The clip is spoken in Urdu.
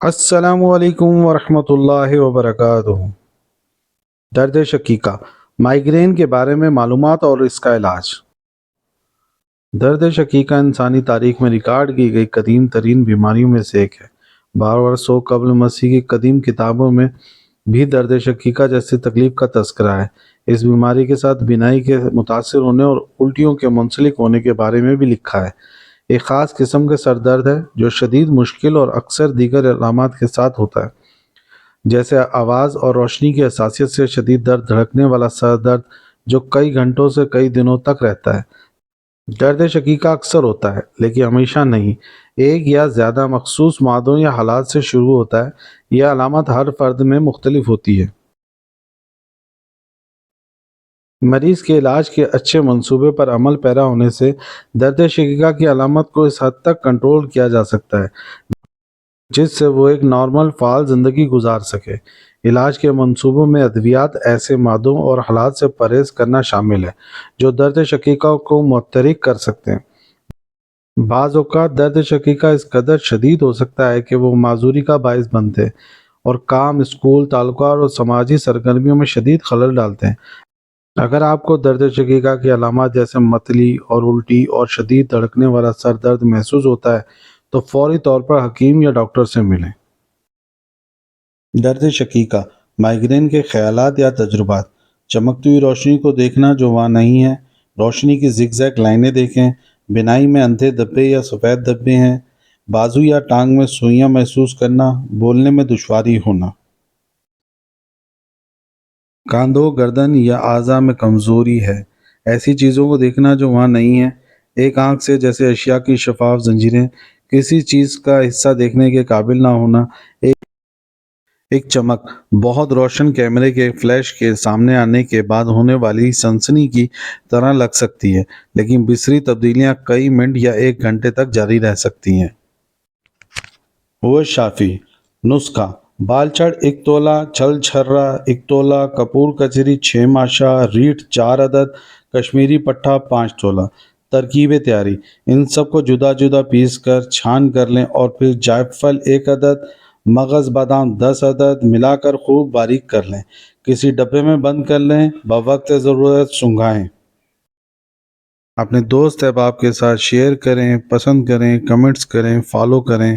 السلام علیکم ورحمۃ اللہ وبرکاتہ۔ درد شقیقہ، مائیگرین کے بارے میں معلومات اور اس کا علاج۔ درد شقیقہ انسانی تاریخ میں ریکارڈ کی گئی قدیم ترین بیماریوں میں سے ایک ہے۔ 1200 قبل مسیح کی قدیم کتابوں میں بھی درد شقیقہ جیسی تکلیف کا تذکرہ ہے۔ اس بیماری کے ساتھ بینائی کے متاثر ہونے اور الٹیوں کے منسلک ہونے کے بارے میں بھی لکھا ہے۔ ایک خاص قسم کے سر درد ہے جو شدید مشکل اور اکثر دیگر علامات کے ساتھ ہوتا ہے، جیسے آواز اور روشنی کی حساسیت سے شدید درد، دھڑکنے والا سر درد جو کئی گھنٹوں سے کئی دنوں تک رہتا ہے۔ درد شقیقہ اکثر ہوتا ہے لیکن ہمیشہ نہیں، ایک یا زیادہ مخصوص مادوں یا حالات سے شروع ہوتا ہے۔ یہ علامت ہر فرد میں مختلف ہوتی ہے۔ مریض کے علاج کے اچھے منصوبے پر عمل پیرا ہونے سے درد شقیقہ کی علامت کو اس حد تک کنٹرول کیا جا سکتا ہے جس سے وہ ایک نارمل فعال زندگی گزار سکے۔ علاج کے منصوبوں میں ادویات، ایسے مادوں اور حالات سے پرہیز کرنا شامل ہے جو درد شقیقہ کو متحرک کر سکتے ہیں۔ بعض اوقات درد شقیقہ اس قدر شدید ہو سکتا ہے کہ وہ معذوری کا باعث بنتے اور کام، اسکول، تعلقات اور سماجی سرگرمیوں میں شدید خلل ڈالتے ہیں۔ اگر آپ کو درد شقیقہ کی علامات جیسے متلی اور الٹی اور شدید دھڑکنے والا سر درد محسوس ہوتا ہے تو فوری طور پر حکیم یا ڈاکٹر سے ملیں۔ درد شقیقہ، مائیگرین کے خیالات یا تجربات۔ چمکتی ہوئی روشنی کو دیکھنا جو وہاں نہیں ہے، روشنی کی زگ زیگ لائنیں دیکھیں، بینائی میں اندھے دھبے یا سفید دھبے ہیں، بازو یا ٹانگ میں سوئیاں محسوس کرنا، بولنے میں دشواری ہونا، کاندھوں، گردن یا اعضاء میں کمزوری ہے، ایسی چیزوں کو دیکھنا جو وہاں نہیں ہے، ایک آنکھ سے جیسے اشیاء کی شفاف زنجیریں، کسی چیز کا حصہ دیکھنے کے قابل نہ ہونا، ایک چمک، بہت روشن کیمرے کے فلیش کے سامنے آنے کے بعد ہونے والی سنسنی کی طرح لگ سکتی ہے، لیکن بصری تبدیلیاں کئی منٹ یا ایک گھنٹے تک جاری رہ سکتی ہیں۔ ہوش شافی نسخہ: بالچڑ 1 تولہ، چھل چھرا 1 تولہ، کپور کچری 6 ماشا، ریٹھ 4 عدد، کشمیری پٹھا 5 تولہ۔ ترکیب تیاری: ان سب کو جدا جدا پیس کر چھان کر لیں اور پھر جائفل 1 عدد، مغز بادام 10 عدد ملا کر خوب باریک کر لیں، کسی ڈبے میں بند کر لیں، بوقت ضرورت سنگھائیں۔ اپنے دوست احباب کے ساتھ شیئر کریں، پسند کریں، کمنٹس کریں، فالو کریں۔